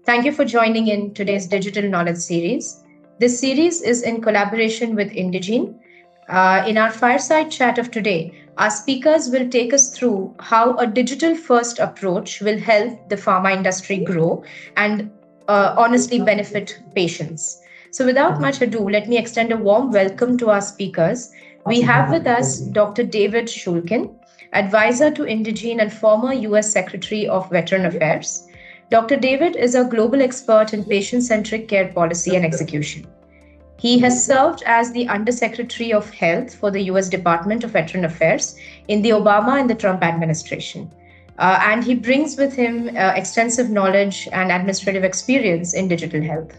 Thank you for joining in today's Digital Knowledge series. This series is in collaboration with Indegene. In our fireside chat of today, our speakers will take us through how a digital first approach will help the pharma industry grow and honestly benefit patients. So, without much ado, let me extend a warm welcome to our speakers. We have with us Dr. David Shulkin, advisor to Indegene and former US Secretary of Veteran Affairs. Dr. David is a global expert in patient centric care policy and execution. He has served as the Undersecretary of Health for the US Department of Veteran Affairs in the Obama and the Trump administration. And he brings with him extensive knowledge and administrative experience in digital health.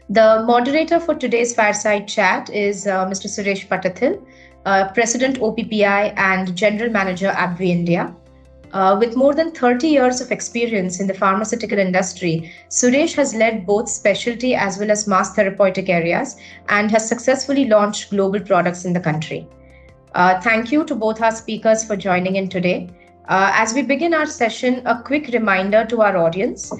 The moderator for today's fireside chat is Mr. Suresh P, President OPPI and General Manager AbbVie India. With more than 30 years of experience in the pharmaceutical industry, Suresh has led both specialty as well as mass therapeutic areas and has successfully launched global products in the country. Thank you to both our speakers for joining in today. As we begin our session, a quick reminder to our audience.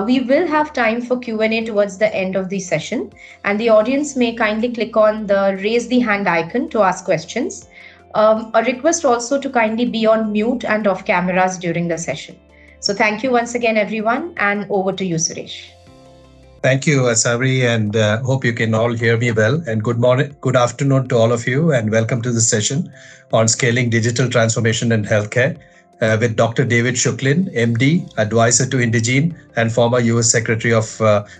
We will have time for Q&A towards the end of the session, and the audience may kindly click on the raise the hand icon to ask questions. A request also to kindly be on mute and off cameras during the session. So thank you once again, everyone, and over to you, Suresh. Thank you, Sabri, and hope you can all hear me well. And good morning, good afternoon to all of you, and welcome to the session on scaling digital transformation in healthcare with Dr. David Shulkin, MD, advisor to Indegene, and former US Secretary of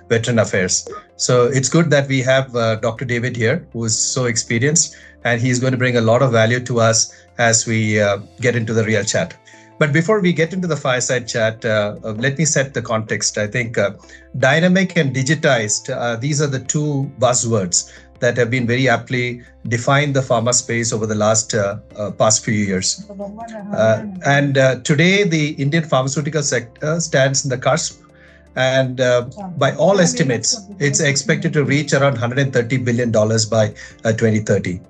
Veteran Affairs. So it's good that we have Dr. David here, who is so experienced, and he's going to bring a lot of value to us as we get into the real chat. But before we get into the fireside chat, let me set the context. I think dynamic and digitized, these are the two buzzwords that have been very aptly defined the pharma space over the past few years. Today, the Indian pharmaceutical sector stands in the cusp. And by all estimates, it's expected to reach around $130 billion by 2030.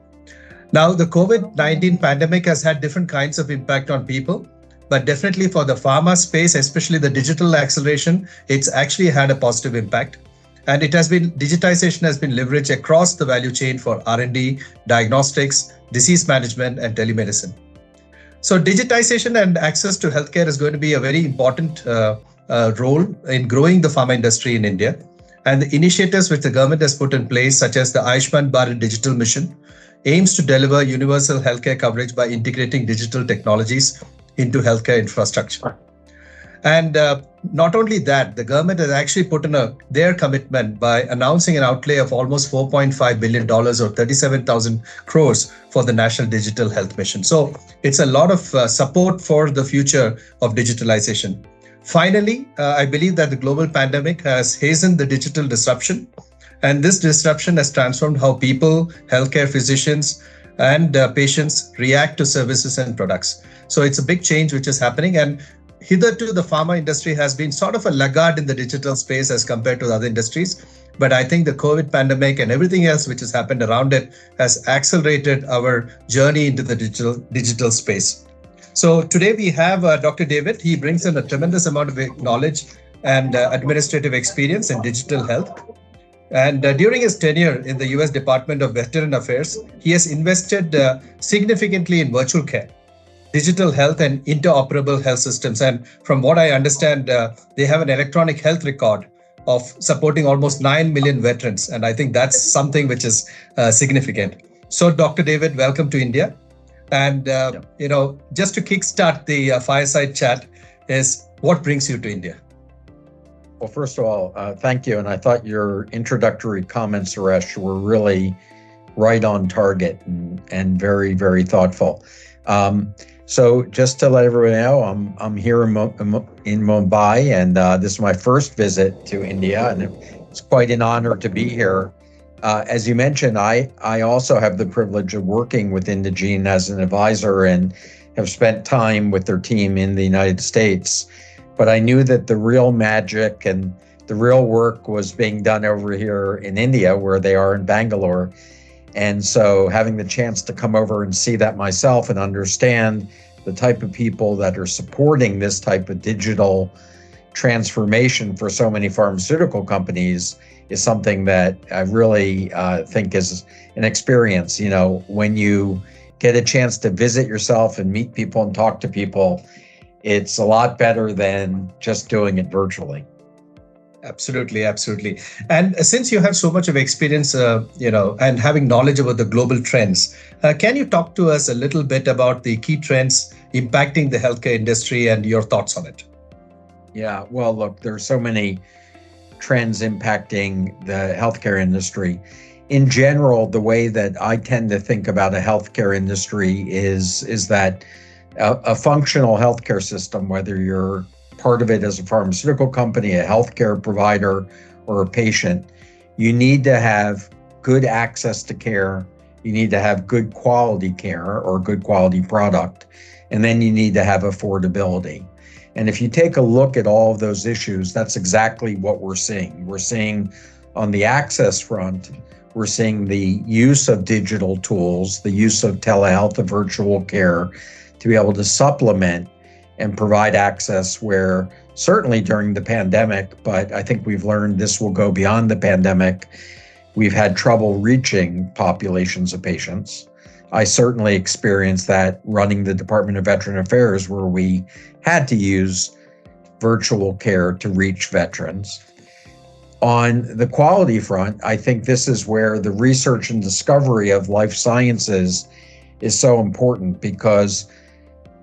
Now, the COVID-19 pandemic has had different kinds of impact on people, but definitely for the pharma space, especially the digital acceleration, it's actually had a positive impact. And digitization has been leveraged across the value chain for R&D, diagnostics, disease management, and telemedicine. So digitization and access to healthcare is going to be a very important role in growing the pharma industry in India. And the initiatives which the government has put in place, such as the Ayushman Bharat Digital Mission, aims to deliver universal healthcare coverage by integrating digital technologies into healthcare infrastructure. And not only that, the government has actually put in their commitment by announcing an outlay of almost $4.5 billion or 37,000 crores for the National Digital Health Mission. So it's a lot of support for the future of digitalization. Finally, I believe that the global pandemic has hastened the digital disruption. And this disruption has transformed how people, healthcare physicians, and patients react to services and products. So it's a big change which is happening. And hitherto, the pharma industry has been sort of a laggard in the digital space as compared to other industries. But I think the COVID pandemic and everything else which has happened around it has accelerated our journey into the digital space. So today we have Dr. David. He brings in a tremendous amount of knowledge and administrative experience in digital health. And during his tenure in the US Department of Veteran Affairs, he has invested significantly in virtual care, digital health, and interoperable health systems. And from what I understand, they have an electronic health record of supporting almost 9 million veterans. And I think that's something which is significant. So, Dr. David, welcome to India. And, just to kickstart the fireside chat is what brings you to India? Well, first of all, thank you. And I thought your introductory comments, Suresh, were really right on target and very, very thoughtful. So just to let everyone know, I'm here in Mumbai, and this is my first visit to India, and it's quite an honor to be here. As you mentioned, I also have the privilege of working with Indegene as an advisor and have spent time with their team in the United States. But I knew that the real magic and the real work was being done over here in India, where they are in Bangalore. And so having the chance to come over and see that myself and understand the type of people that are supporting this type of digital transformation for so many pharmaceutical companies is something that I really think is an experience. You know, when you get a chance to visit yourself and meet people and talk to people, it's a lot better than just doing it virtually. Absolutely, absolutely. And since you have so much of experience, and having knowledge about the global trends, can you talk to us a little bit about the key trends impacting the healthcare industry and your thoughts on it? Yeah, well, look, there's so many trends impacting the healthcare industry. In general, the way that I tend to think about a healthcare industry is that a functional healthcare system, whether you're part of it as a pharmaceutical company, a healthcare provider, or a patient, you need to have good access to care. You need to have good quality care or good quality product. And then you need to have affordability. And if you take a look at all of those issues, that's exactly what we're seeing. We're seeing on the access front, we're seeing the use of digital tools, the use of telehealth and virtual care to be able to supplement and provide access where certainly during the pandemic, but I think we've learned this will go beyond the pandemic. We've had trouble reaching populations of patients. I certainly experienced that running the Department of Veteran Affairs, where we had to use virtual care to reach veterans. On the quality front, I think this is where the research and discovery of life sciences is so important, because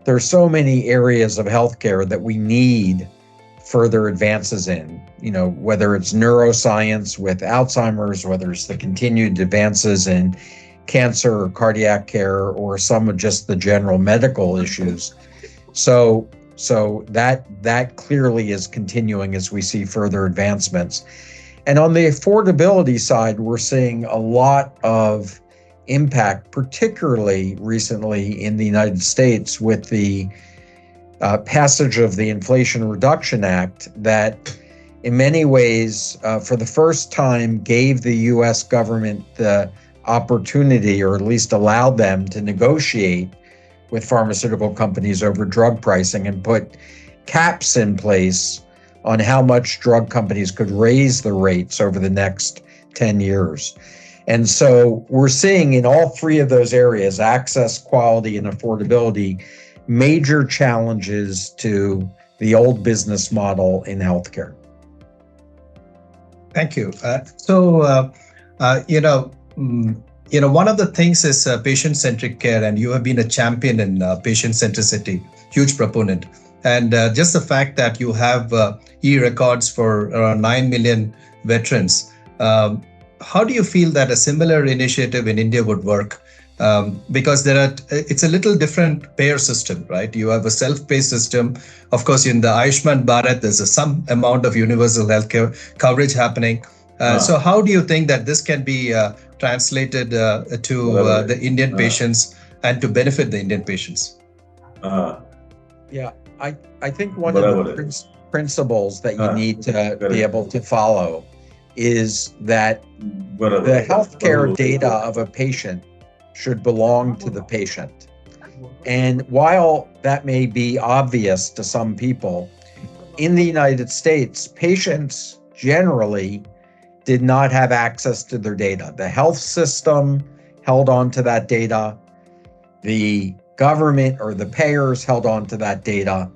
there's so many areas of healthcare that we need further advances in, whether it's neuroscience with Alzheimer's, whether it's the continued advances in cancer or cardiac care, or some of just the general medical issues. So that clearly is continuing as we see further advancements. And on the affordability side, we're seeing a lot of impact, particularly recently in the United States with the passage of the Inflation Reduction Act that in many ways, for the first time, gave the US government the opportunity, or at least allowed them to negotiate with pharmaceutical companies over drug pricing and put caps in place on how much drug companies could raise the rates over the next 10 years. And so we're seeing in all three of those areas, access, quality, and affordability, major challenges to the old business model in healthcare. Thank you. One of the things is patient-centric care, and you have been a champion in patient centricity, huge proponent. And just the fact that you have e-records for around 9 million veterans, how do you feel that a similar initiative in India would work? Because it's a little different payer system, right? You have a self-pay system. Of course, in the Ayushman Bharat, there's some amount of universal healthcare coverage happening. So how do you think that this can be translated to the Indian patients and to benefit the Indian patients? Yeah, I think one of the principles that you need to be able to follow is that the healthcare data of a patient should belong to the patient. And while that may be obvious to some people, in the United States, patients generally did not have access to their data. The health system held on to that data. The government or the payers held on to that data.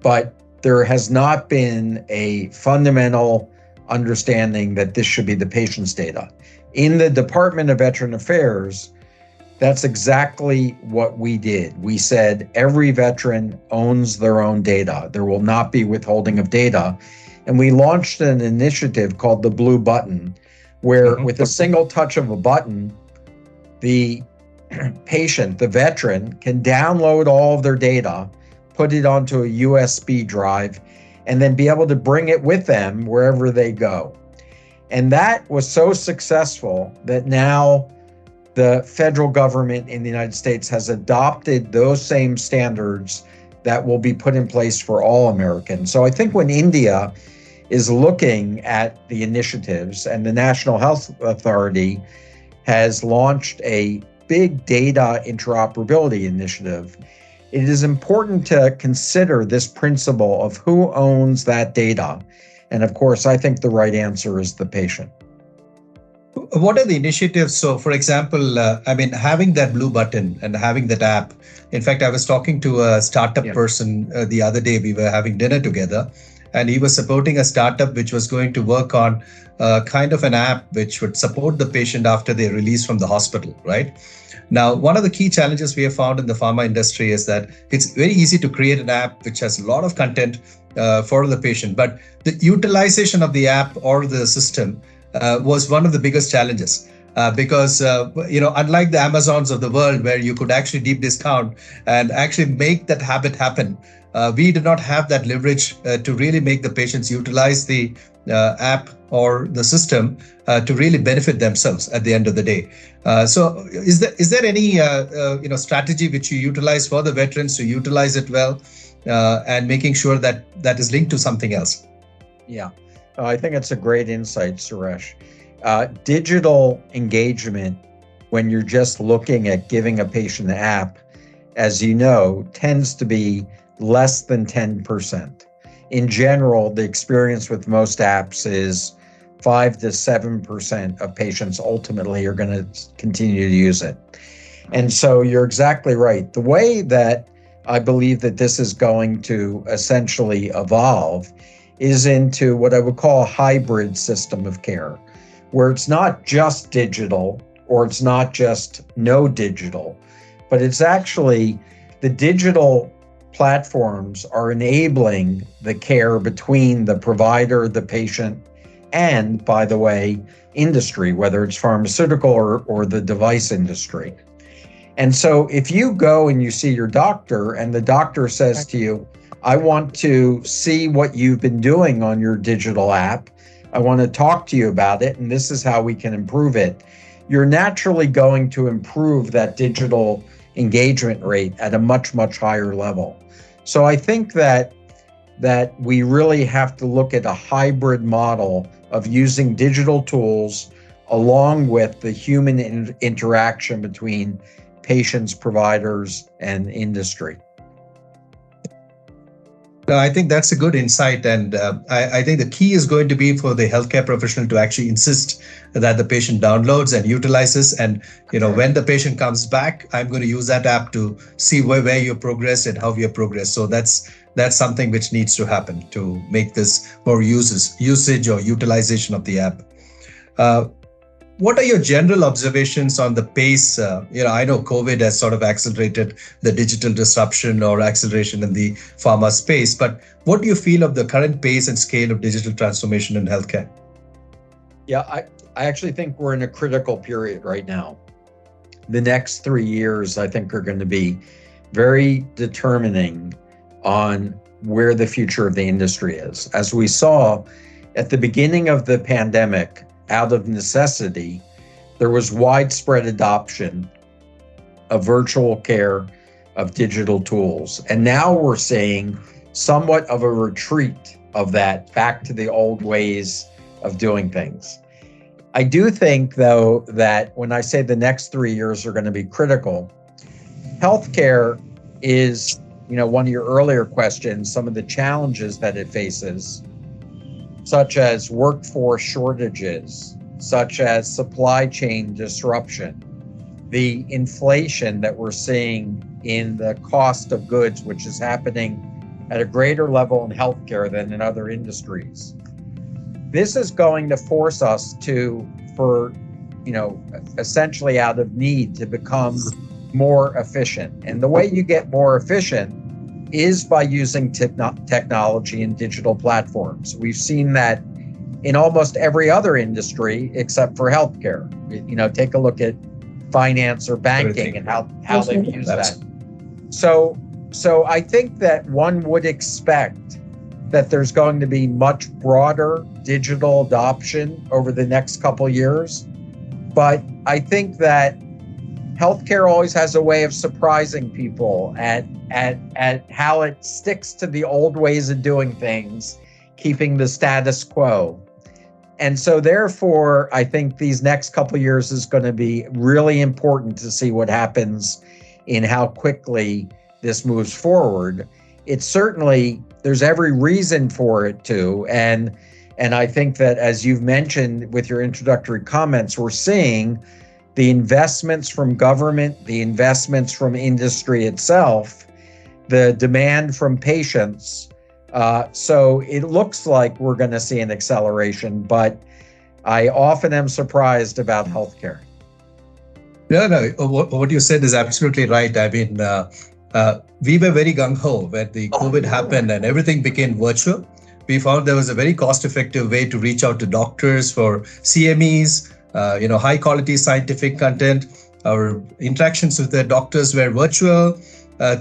But there has not been a fundamental understanding that this should be the patient's data. In the Department of Veteran Affairs, that's exactly what we did. We said every veteran owns their own data. There will not be withholding of data. And we launched an initiative called the Blue Button, where with a single touch of a button, the patient, the veteran, can download all of their data, put it onto a USB drive, and then be able to bring it with them wherever they go. And that was so successful that now the federal government in the United States has adopted those same standards that will be put in place for all Americans. So I think when India is looking at the initiatives, and the National Health Authority has launched a big data interoperability initiative, it is important to consider this principle of who owns that data. And of course, I think the right answer is the patient. What are the initiatives? So, for example, having that blue button and having that app. In fact, I was talking to a startup person the other day. We were having dinner together, and he was supporting a startup which was going to work on kind of an app which would support the patient after they're released from the hospital, right? Now, one of the key challenges we have found in the pharma industry is that it's very easy to create an app which has a lot of content for the patient, but the utilization of the app or the system was one of the biggest challenges. Because unlike the Amazons of the world where you could actually deep discount and actually make that habit happen, we did not have that leverage to really make the patients utilize the app or the system to really benefit themselves at the end of the day. So is there any strategy which you utilize for the veterans to utilize it well and making sure that that is linked to something else? Yeah, I think it's a great insight, Suresh. Digital engagement, when you're just looking at giving a patient an app, as you know, tends to be less than 10%. In general, the experience with most apps is 5 to 7% of patients ultimately are going to continue to use it. And so you're exactly right. The way that I believe that this is going to essentially evolve is into what I would call a hybrid system of care, where it's not just digital or it's not just no digital, but it's actually the digital platforms are enabling the care between the provider, the patient, and, by the way, industry, whether it's pharmaceutical or the device industry. And so if you go and you see your doctor and the doctor says to you, I want to see what you've been doing on your digital app, I want to talk to you about it, and this is how we can improve it, you're naturally going to improve that digital engagement rate at a much, much higher level. So I think that we really have to look at a hybrid model of using digital tools along with the human interaction between patients, providers, and industry. I think that's a good insight. And I think the key is going to be for the healthcare professional to actually insist that the patient downloads and utilizes. And, when the patient comes back, I'm going to use that app to see where you progressed and how you progressed. So that's something which needs to happen to make this more usage or utilization of the app. What are your general observations on the pace? I know COVID has sort of accelerated the digital disruption or acceleration in the pharma space, but what do you feel of the current pace and scale of digital transformation in healthcare? Yeah, I actually think we're in a critical period right now. The next 3 years, I think, are going to be very determining on where the future of the industry is. As we saw at the beginning of the pandemic, out of necessity, there was widespread adoption of virtual care, of digital tools. And now we're seeing somewhat of a retreat of that back to the old ways of doing things. I do think, though, that when I say the next 3 years are going to be critical, healthcare is, one of your earlier questions, some of the challenges that it faces, such as workforce shortages, such as supply chain disruption, the inflation that we're seeing in the cost of goods, which is happening at a greater level in healthcare than in other industries. This is going to force us essentially out of need to become more efficient. And the way you get more efficient is by using technology and digital platforms. We've seen that in almost every other industry except for healthcare. Take a look at finance or banking and how they've used that. So I think that one would expect that there's going to be much broader digital adoption over the next couple years. But I think that healthcare always has a way of surprising people at how it sticks to the old ways of doing things, keeping the status quo. And so therefore, I think these next couple of years is going to be really important to see what happens in how quickly this moves forward. It's certainly, there's every reason for it to. And I think that, as you've mentioned with your introductory comments, we're seeing the investments from government, the investments from industry itself, the demand from patients. So it looks like we're going to see an acceleration, but I often am surprised about healthcare. No, what you said is absolutely right. I mean, we were very gung-ho when the COVID happened and everything became virtual. We found there was a very cost-effective way to reach out to doctors for CMEs, high-quality scientific content. Our interactions with the doctors were virtual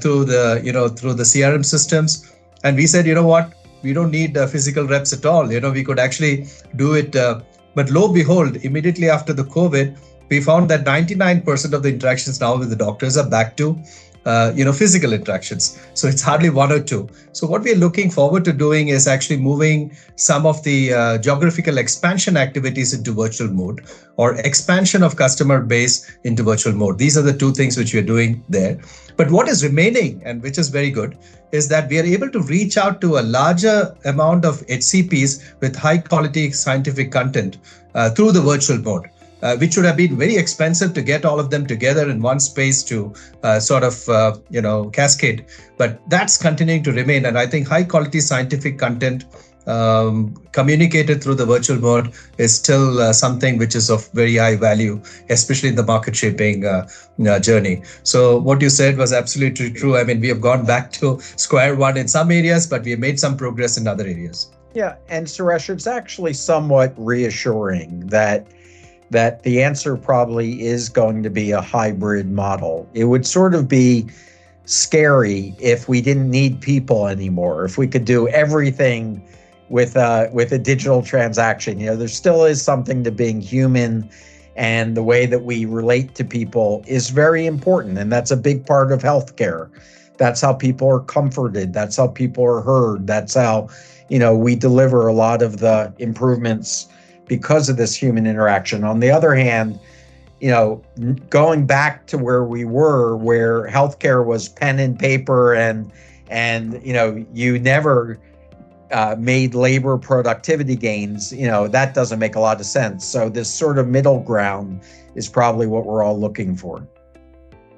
through the CRM systems. And we said, you know what, we don't need physical reps at all. We could actually do it. But lo and behold, immediately after the COVID, we found that 99% of the interactions now with the doctors are back to physical interactions. So it's hardly one or two. So what we're looking forward to doing is actually moving some of the geographical expansion activities into virtual mode, or expansion of customer base into virtual mode. These are the two things which we're doing there. But what is remaining, and which is very good, is that we are able to reach out to a larger amount of HCPs with high quality scientific content through the virtual mode. Which would have been very expensive to get all of them together in one space to cascade. But that's continuing to remain. And I think high quality scientific content communicated through the virtual mode is still something which is of very high value, especially in the market shaping journey. So what you said was absolutely true. I mean, we have gone back to square one in some areas, but we have made some progress in other areas. Yeah. And Suresh, it's actually somewhat reassuring that the answer probably is going to be a hybrid model. It would sort of be scary if we didn't need people anymore, if we could do everything with a digital transaction. There still is something to being human, and the way that we relate to people is very important. And that's a big part of healthcare. That's how people are comforted. That's how people are heard. That's how, we deliver a lot of the improvements because of this human interaction. On the other hand, going back to where we were, where healthcare was pen and paper, and you never made labor productivity gains, that doesn't make a lot of sense. So this sort of middle ground is probably what we're all looking for.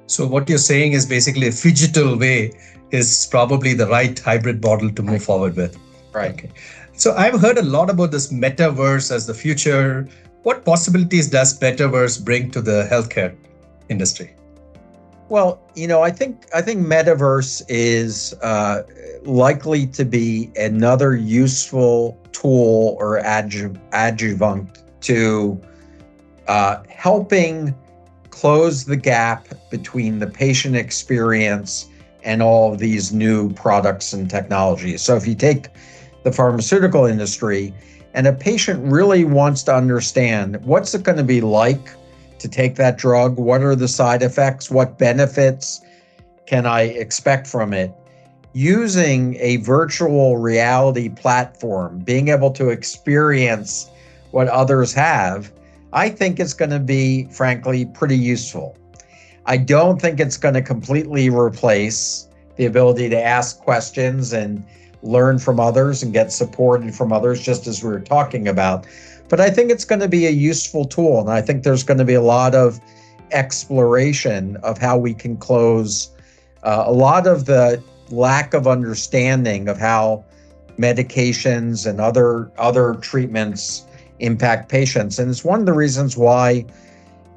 So what you're saying is basically a phygital way is probably the right hybrid model to move forward with. Right. Okay. So I've heard a lot about this metaverse as the future. What possibilities does metaverse bring to the healthcare industry? Well, I think metaverse is likely to be another useful tool or adjuvant to helping close the gap between the patient experience and all of these new products and technologies. So if you take the pharmaceutical industry, and a patient really wants to understand what's it going to be like to take that drug, what are the side effects, what benefits can I expect from it, using a virtual reality platform, being able to experience what others have, I think it's going to be, frankly, pretty useful. I don't think it's going to completely replace the ability to ask questions and learn from others and get supported from others, just as we were talking about. But I think it's going to be a useful tool. And I think there's going to be a lot of exploration of how we can close a lot of the lack of understanding of how medications and other treatments impact patients. And it's one of the reasons why,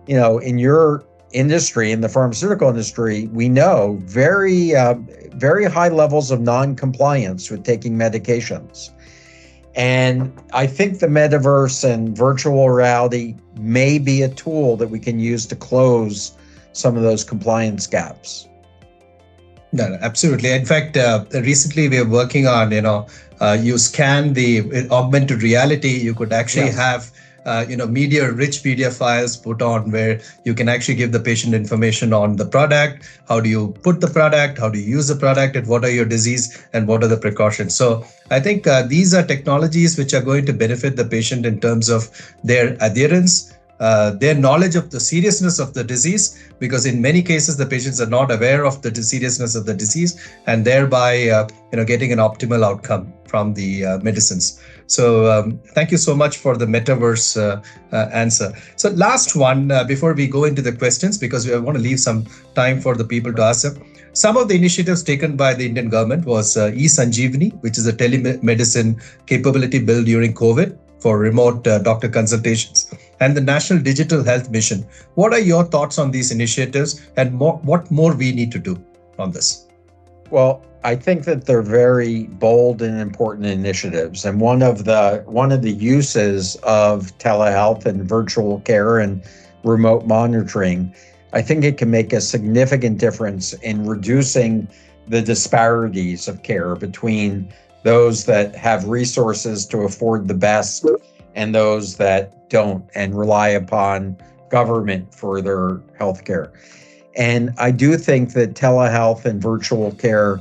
in your industry, in the pharmaceutical industry, we know very high levels of non-compliance with taking medications. And I think the metaverse and virtual reality may be a tool that we can use to close some of those compliance gaps. No, absolutely. In fact, recently we are working on, you scan the augmented reality, you could actually have rich media files put on where you can actually give the patient information on the product. How do you put the product? How do you use the product? And what are your disease and what are the precautions? So I think these are technologies which are going to benefit the patient in terms of their adherence, their knowledge of the seriousness of the disease, because in many cases the patients are not aware of the seriousness of the disease, and thereby getting an optimal outcome from the medicines. So thank you so much for the metaverse answer. So last one before we go into the questions, because we want to leave some time for the people to ask them. Some of the initiatives taken by the Indian government was e-Sanjeevani, which is a telemedicine capability built during COVID for remote doctor consultations, and the National Digital Health Mission. What are your thoughts on these initiatives, and what more we need to do on this? Well, I think that they're very bold and important initiatives. And one of the uses of telehealth and virtual care and remote monitoring, I think it can make a significant difference in reducing the disparities of care between those that have resources to afford the best and those that don't and rely upon government for their healthcare. And I do think that telehealth and virtual care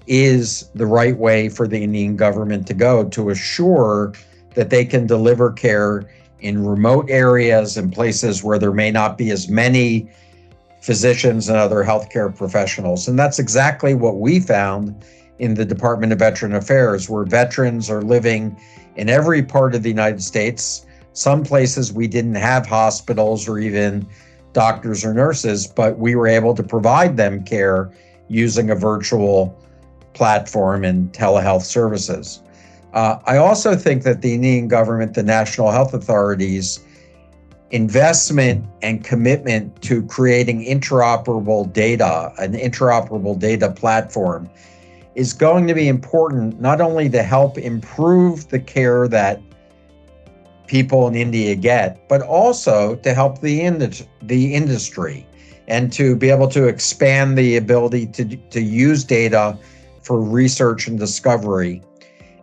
is the right way for the Indian government to go to assure that they can deliver care in remote areas and places where there may not be as many physicians and other healthcare professionals. And that's exactly what we found in the Department of Veteran Affairs, where veterans are living in every part of the United States. Some places we didn't have hospitals or even doctors or nurses, but we were able to provide them care using a virtual platform and telehealth services. I also think that the Indian government, the national health authorities, investment and commitment to creating interoperable data, an interoperable data platform, is going to be important not only to help improve the care that people in India get, but also to help the industry and to be able to expand the ability to use data for research and discovery,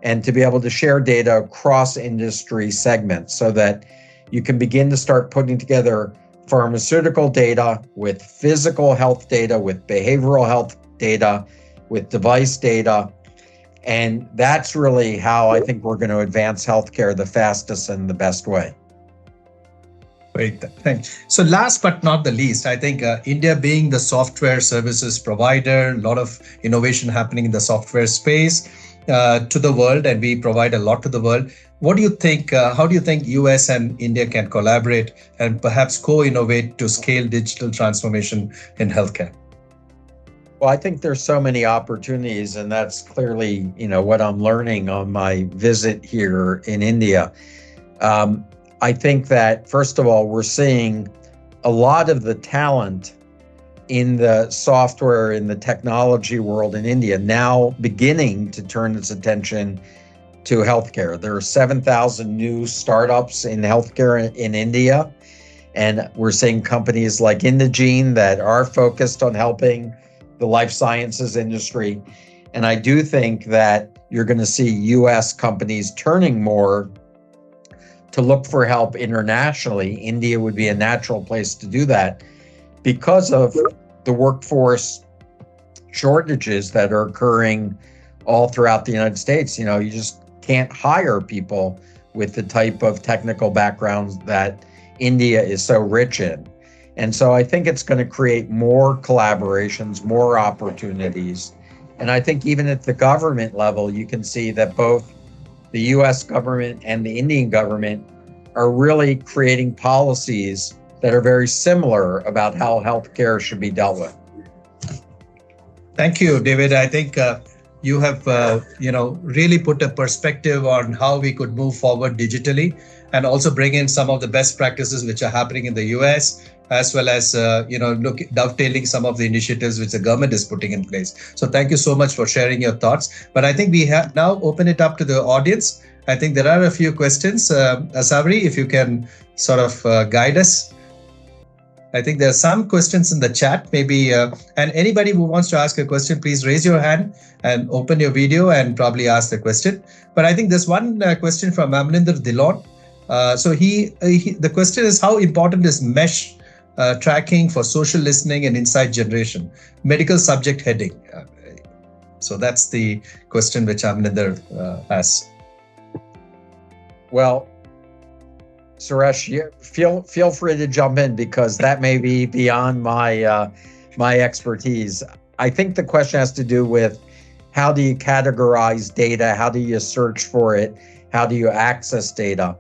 and to be able to share data across industry segments so that you can begin to start putting together pharmaceutical data with physical health data, with behavioral health data, with device data. And that's really how I think we're going to advance healthcare the fastest and the best way. Great, thanks. So last but not the least, I think India being the software services provider, a lot of innovation happening in the software space to the world, and we provide a lot to the world. What do you think, how do you think US and India can collaborate and perhaps co-innovate to scale digital transformation in healthcare? Well, I think there's so many opportunities, and that's clearly, what I'm learning on my visit here in India. I think that, first of all, we're seeing a lot of the talent in the software, in the technology world in India now beginning to turn its attention to healthcare. There are 7,000 new startups in healthcare in India, and we're seeing companies like Indegene that are focused on helping the life sciences industry. And I do think that you're going to see US companies turning more to look for help internationally. India would be a natural place to do that because of the workforce shortages that are occurring all throughout the United States. You just can't hire people with the type of technical backgrounds that India is so rich in. And so I think it's going to create more collaborations, more opportunities. And I think even at the government level, you can see that both the US government and the Indian government are really creating policies that are very similar about how healthcare should be dealt with. Thank you, David. I think you have, really put a perspective on how we could move forward digitally, and also bring in some of the best practices which are happening in the US, as well as, dovetailing some of the initiatives which the government is putting in place. So thank you so much for sharing your thoughts. But I think we have now open it up to the audience. I think there are a few questions. Asavri, if you can sort of guide us. I think there are some questions in the chat, maybe, and anybody who wants to ask a question, please raise your hand and open your video and probably ask the question. But I think there's one question from Amrinder Dillon. So the question is, how important is mesh tracking for social listening and insight generation, medical subject heading? So that's the question which Amrinder has. Well, Suresh, feel free to jump in because that may be beyond my expertise. I think the question has to do with how do you categorize data? How do you search for it? How do you access data?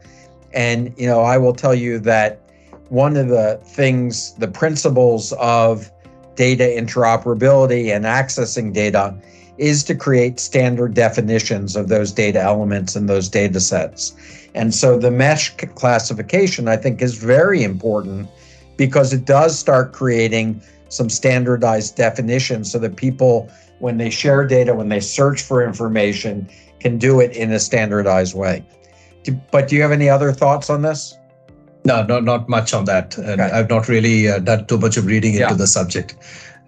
And, I will tell you that one of the principles of data interoperability and accessing data is to create standard definitions of those data elements and those data sets. And so the mesh classification, I think, is very important because it does start creating some standardized definitions so that people, when they share data, when they search for information, can do it in a standardized way. But do you have any other thoughts on this? No, not much on that. And Okay. I've not really done too much of reading into the subject.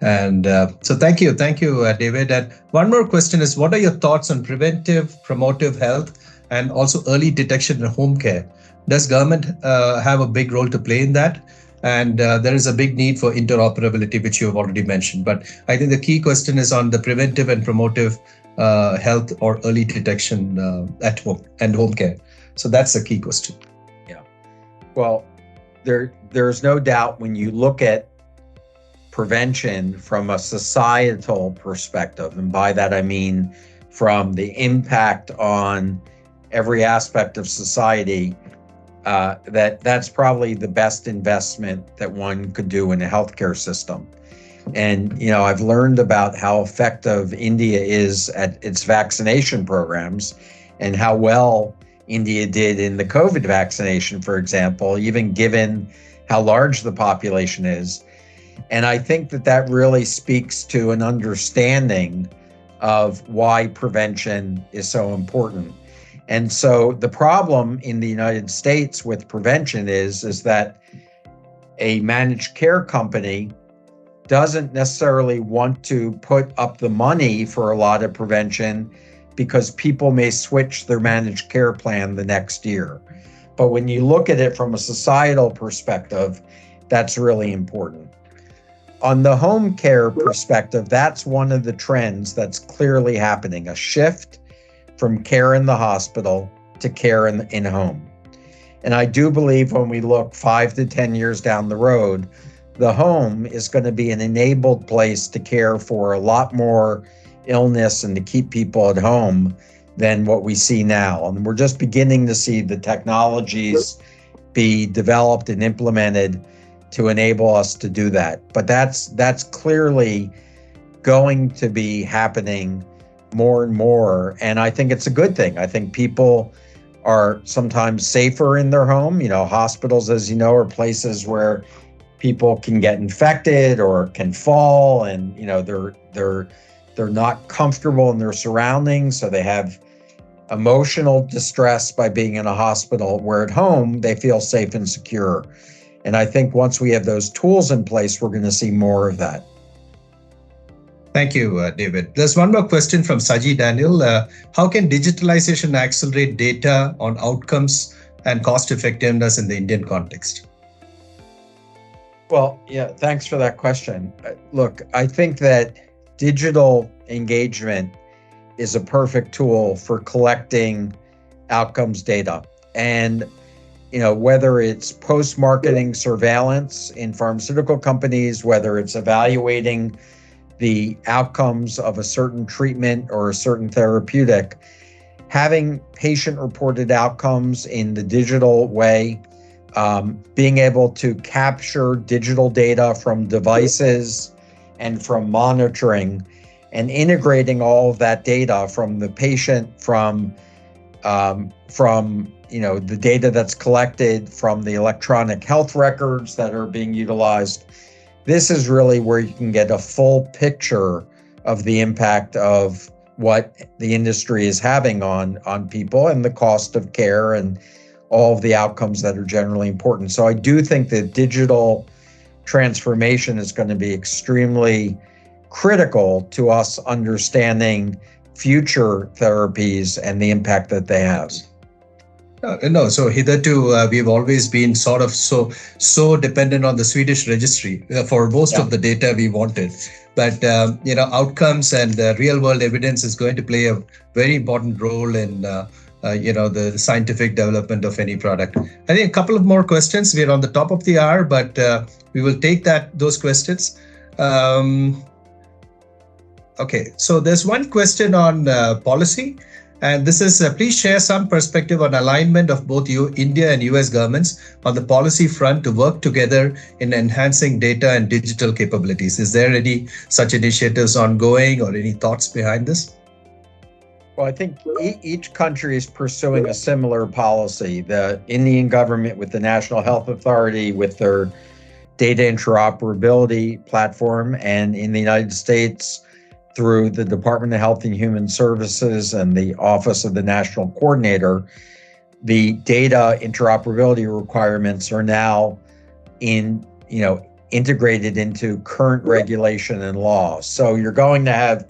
And so thank you, David. And one more question is, what are your thoughts on preventive, promotive health and also early detection in home care? Does government have a big role to play in that? And there is a big need for interoperability, which you have already mentioned. But I think the key question is on the preventive and promotive health or early detection at home and home care. So that's the key question. Yeah. Well, there's no doubt when you look at prevention from a societal perspective, and by that I mean from the impact on every aspect of society, that's probably the best investment that one could do in a healthcare system. And, I've learned about how effective India is at its vaccination programs and how well India did in the COVID vaccination, for example, even given how large the population is. And I think that really speaks to an understanding of why prevention is so important. And so the problem in the United States with prevention is that a managed care company doesn't necessarily want to put up the money for a lot of prevention because people may switch their managed care plan the next year. But when you look at it from a societal perspective, that's really important. On the home care perspective, that's one of the trends that's clearly happening, a shift from care in the hospital to care in home. And I do believe when we look 5 to 10 years down the road, the home is going to be an enabled place to care for a lot more illness and to keep people at home than what we see now. And we're just beginning to see the technologies be developed and implemented to enable us to do that. But that's clearly going to be happening more and more. And I think it's a good thing. I think people are sometimes safer in their home. Hospitals, as you know, are places where people can get infected or can fall, and they're not comfortable in their surroundings, so they have emotional distress by being in a hospital, where at home they feel safe and secure. And I think once we have those tools in place, we're going to see more of that. Thank you, David. There's one more question from Saji Daniel. How can digitalization accelerate data on outcomes and cost effectiveness in the Indian context? Well, yeah, thanks for that question. Look, I think that digital engagement is a perfect tool for collecting outcomes data. And whether it's post-marketing surveillance in pharmaceutical companies, whether it's evaluating the outcomes of a certain treatment or a certain therapeutic, having patient-reported outcomes in the digital way, being able to capture digital data from devices and from monitoring, and integrating all of that data from the patient, from the data that's collected from the electronic health records that are being utilized. This is really where you can get a full picture of the impact of what the industry is having on people and the cost of care and all of the outcomes that are generally important. So I do think that digital transformation is going to be extremely critical to us understanding future therapies and the impact that they have. No, so hitherto we've always been sort of so dependent on the Swedish registry for most of the data we wanted. But outcomes and real world evidence is going to play a very important role in the scientific development of any product. I think a couple of more questions. We're on the top of the hour, but we will take those questions. Okay, so there's one question on policy, and this is please share some perspective on alignment of both India and US governments on the policy front to work together in enhancing data and digital capabilities. Is there any such initiatives ongoing or any thoughts behind this? Well, I think each country is pursuing a similar policy. The Indian government with the National Health Authority with their data interoperability platform, and in the United States through the Department of Health and Human Services and the Office of the National Coordinator, the data interoperability requirements are now integrated into current regulation and law. So you're going to have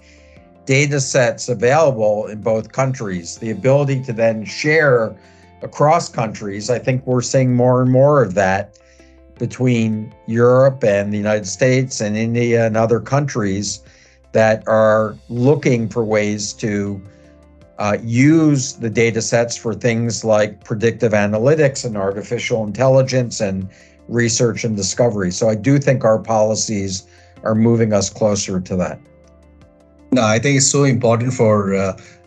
data sets available in both countries. The ability to then share across countries, I think we're seeing more and more of that between Europe and the United States and India and other countries that are looking for ways to use the data sets for things like predictive analytics and artificial intelligence and research and discovery. So I do think our policies are moving us closer to that. No, I think it's so important for,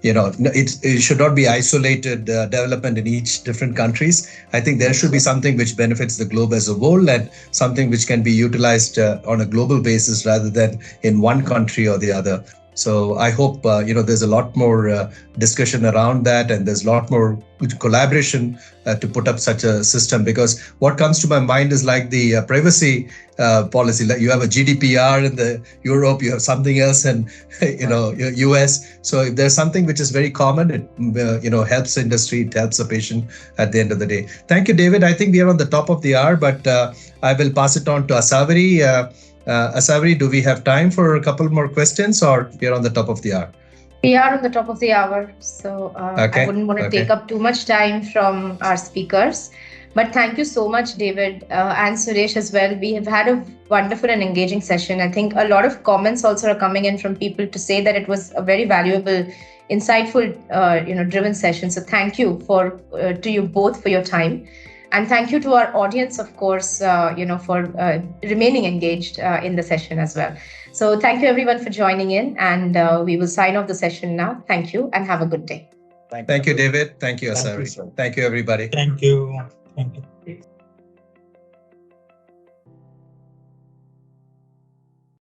it should not be isolated development in each different countries. I think there should be something which benefits the globe as a whole and something which can be utilized on a global basis rather than in one country or the other. So I hope, there's a lot more discussion around that, and there's a lot more collaboration to put up such a system, because what comes to my mind is like the privacy policy. Like you have a GDPR in the Europe, you have something else, and US. So if there's something which is very common, it helps the industry, it helps the patient at the end of the day. Thank you, David. I think we are on the top of the hour, but I will pass it on to Asaveri. Asaveri, do we have time for a couple more questions, or we are on the top of the hour? We are on the top of the hour, so I wouldn't want to take up too much time from our speakers. But thank you so much, David, and Suresh as well. We have had a wonderful and engaging session. I think a lot of comments also are coming in from people to say that it was a very valuable, insightful, driven session. So thank you to you both for your time. And thank you to our audience, of course, for remaining engaged in the session as well. So thank you, everyone, for joining in. And we will sign off the session now. Thank you and have a good day. Thank you, David. Thank you, Asaveri. Thank you, everybody. Thank you. Thank you.